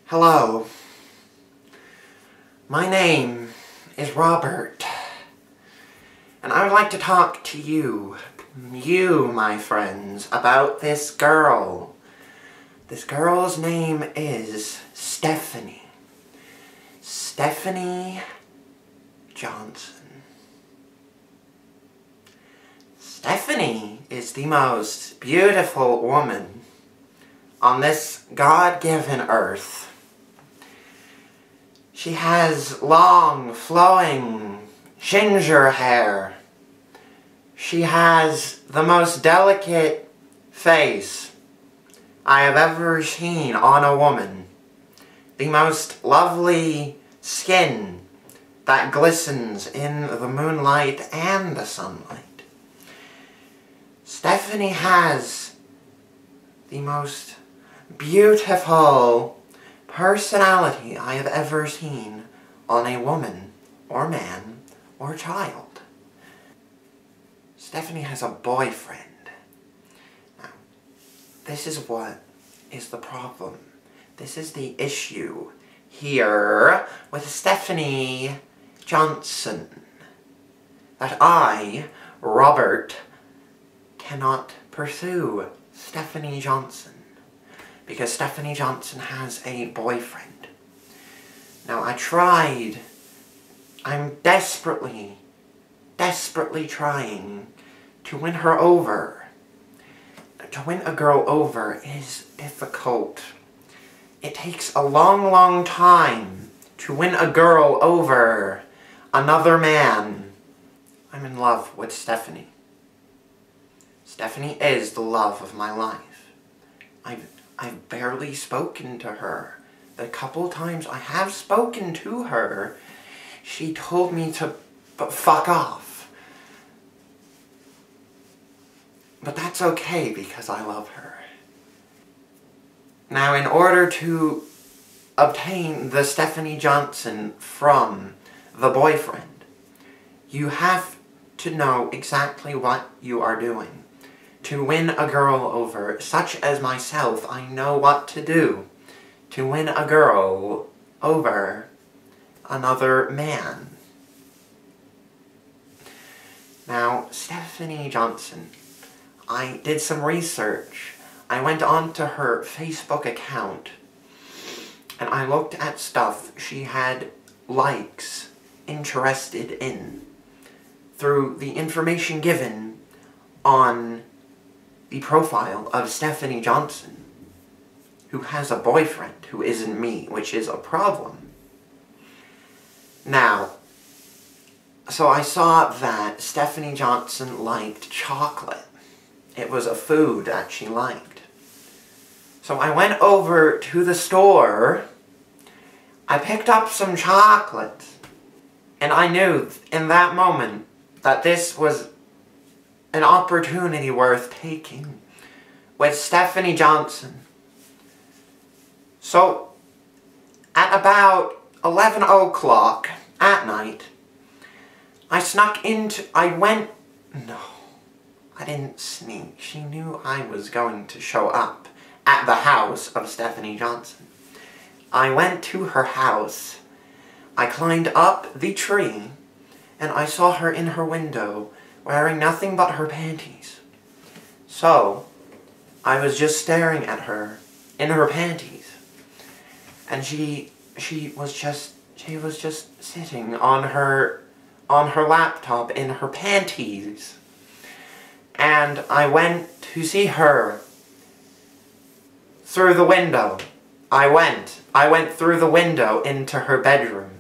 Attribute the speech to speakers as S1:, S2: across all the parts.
S1: Hello. My name is Robert, and I would like to talk to you, my friends, about this girl. This girl's name is Stephanie. Stephanie Johnson. Stephanie is the most beautiful woman on this God-given earth. She has long, flowing, ginger hair. She has the most delicate face I have ever seen on a woman. The most lovely skin that glistens in the moonlight and the sunlight. Stephanie has the most beautiful personality I have ever seen on a woman, or man, or child. Stephanie has a boyfriend. Now, this is what is the problem. This is the issue here with Stephanie Johnson. That I, Robert, cannot pursue Stephanie Johnson. Because Stephanie Johnson has a boyfriend. Now, I'm desperately trying to win her over. To win a girl over is difficult. It takes a long time to win a girl over another man. I'm in love with Stephanie. Stephanie is the love of my life. I've barely spoken to her. The couple times I have spoken to her, she told me to fuck off. But that's okay because I love her. Now, in order to obtain the Stephanie Johnson from the boyfriend, you have to know exactly what you are doing. To win a girl over, such as myself, I know what to do to win a girl over another man. Now, Stephanie Johnson, I did some research. I went onto her Facebook account and I looked at stuff she had likes interested in through the information given on the profile of Stephanie Johnson, who has a boyfriend who isn't me, which is a problem. Now, so I saw that Stephanie Johnson liked chocolate. It was a food that she liked. So I went over to the store, I picked up some chocolate, and I knew in that moment that this was an opportunity worth taking with Stephanie Johnson. So, at about 11 o'clock at night, I didn't sneak. She knew I was going to show up at the house of Stephanie Johnson. I went to her house, I climbed up the tree, and I saw her in her window wearing nothing but her panties. So, I was just staring at her in her panties. And she was just sitting on her laptop in her panties. And I went to see her through the window. I went through the window into her bedroom.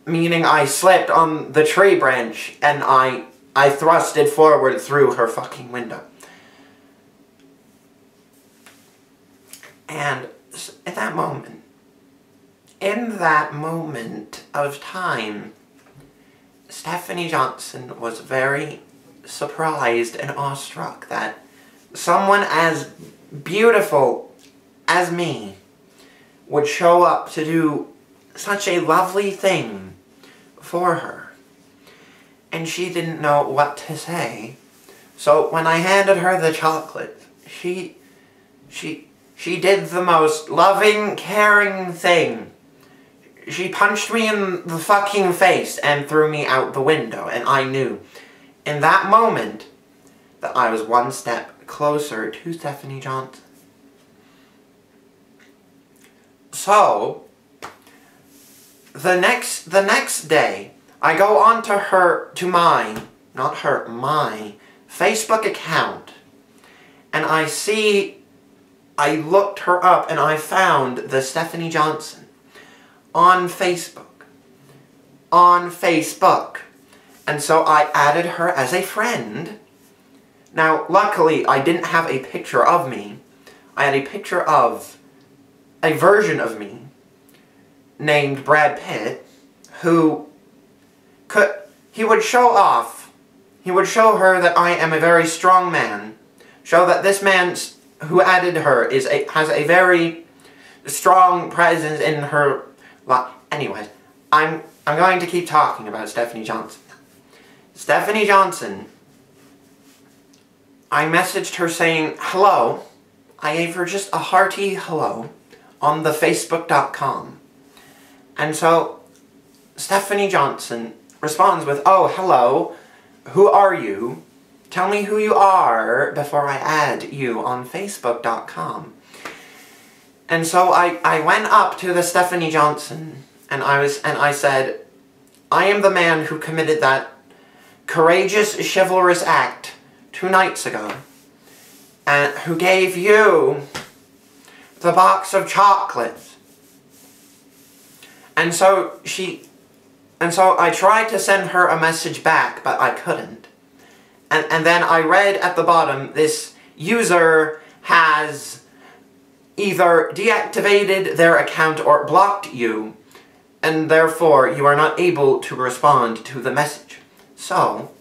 S1: Meaning I slipped on the tree branch and I thrusted forward through her fucking window. And in that moment of time, Stephanie Johnson was very surprised and awestruck that someone as beautiful as me would show up to do such a lovely thing for her. And she didn't know what to say. So when I handed her the chocolate, she she did the most loving, caring thing. She punched me in the fucking face and threw me out the window, and I knew in that moment that I was one step closer to Stephanie Johnson. So, the next day, I go on to my Facebook account, and I looked her up and I found the Stephanie Johnson on Facebook. And so I added her as a friend. Now, luckily, I didn't have a picture of me. I had a picture of a version of me named Brad Pitt, he would show off. He would show her that I am a very strong man. Show that this man who added her has a very strong presence in her life. Anyways, I'm going to keep talking about Stephanie Johnson. Stephanie Johnson, I messaged her saying hello. I gave her just a hearty hello on the Facebook.com. And so Stephanie Johnson responds with, "Oh, hello, who are you? Tell me who you are before I add you on Facebook.com. And so I went up to the Stephanie Johnson and I said, "I am the man who committed that courageous, chivalrous act 2 nights ago, and who gave you the box of chocolates." And so I tried to send her a message back, but I couldn't. And then I read at the bottom, this user has either deactivated their account or blocked you, and therefore you are not able to respond to the message. So,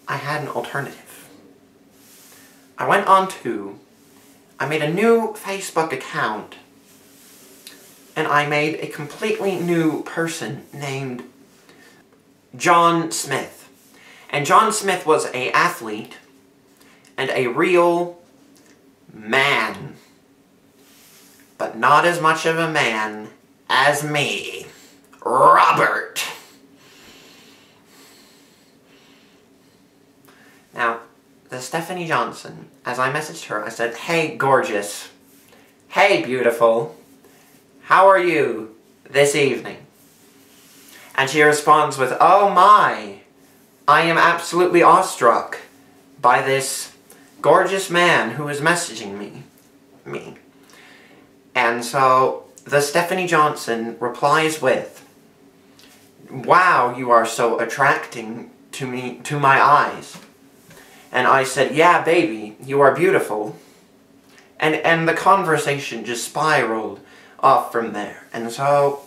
S1: I had an alternative. I made a new Facebook account, and I made a completely new person named John Smith. And John Smith was an athlete and a real man, but not as much of a man as me, Robert. Now, the Stephanie Johnson, as I messaged her, I said, "Hey, gorgeous. Hey, beautiful. How are you this evening?" And she responds with, "Oh my, I am absolutely awestruck by this gorgeous man who is messaging me. And so the Stephanie Johnson replies with, "Wow, you are so attracting to my eyes." And I said, "Yeah, baby, you are beautiful." And the conversation just spiraled off from there. And so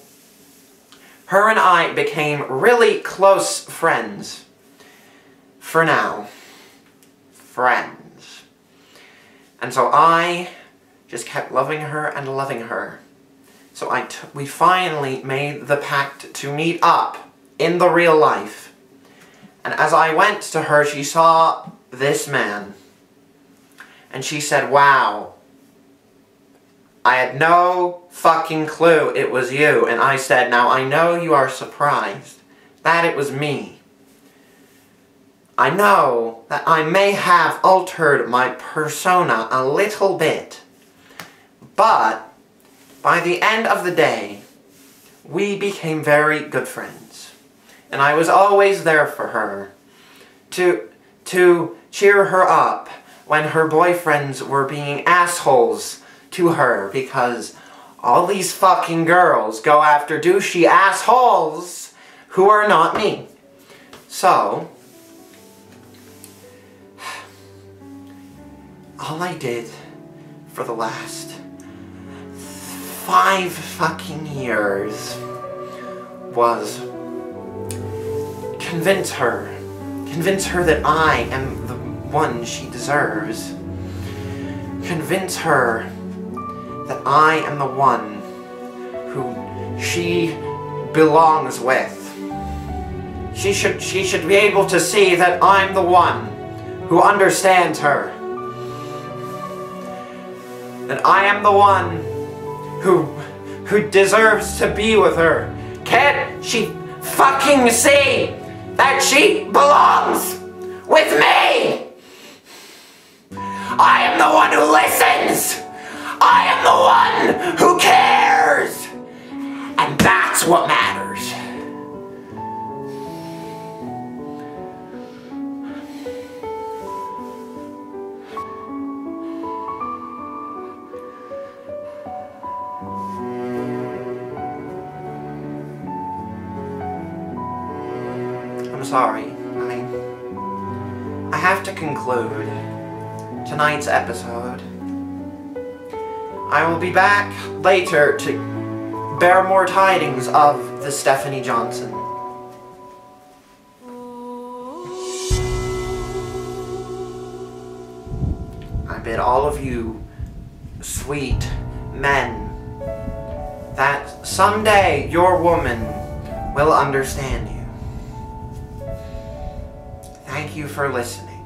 S1: her and I became really close friends. For now. Friends. And so I just kept loving her and loving her. So we finally made the pact to meet up in the real life. And as I went to her, she saw this man. And she said, "Wow, I had no fucking clue it was you." And I said, "Now I know you are surprised that it was me. I know that I may have altered my persona a little bit, but by the end of the day, we became very good friends. And I was always there for her, to cheer her up when her boyfriends were being assholes to her, because all these fucking girls go after douchey assholes who are not me." So all I did for the last 5 fucking years was convince her that I am the one she deserves. Convince her that I am the one who she belongs with. She should be able to see that I'm the one who understands her. And I am the one who deserves to be with her. Can't she fucking see that she belongs with me? I am the one who listens. I am the one who cares. And that's what matters. I'm sorry. I have to conclude tonight's episode. I will be back later to bear more tidings of the Stephanie Johnson. I bid all of you sweet men that someday your woman will understand you. Thank you for listening.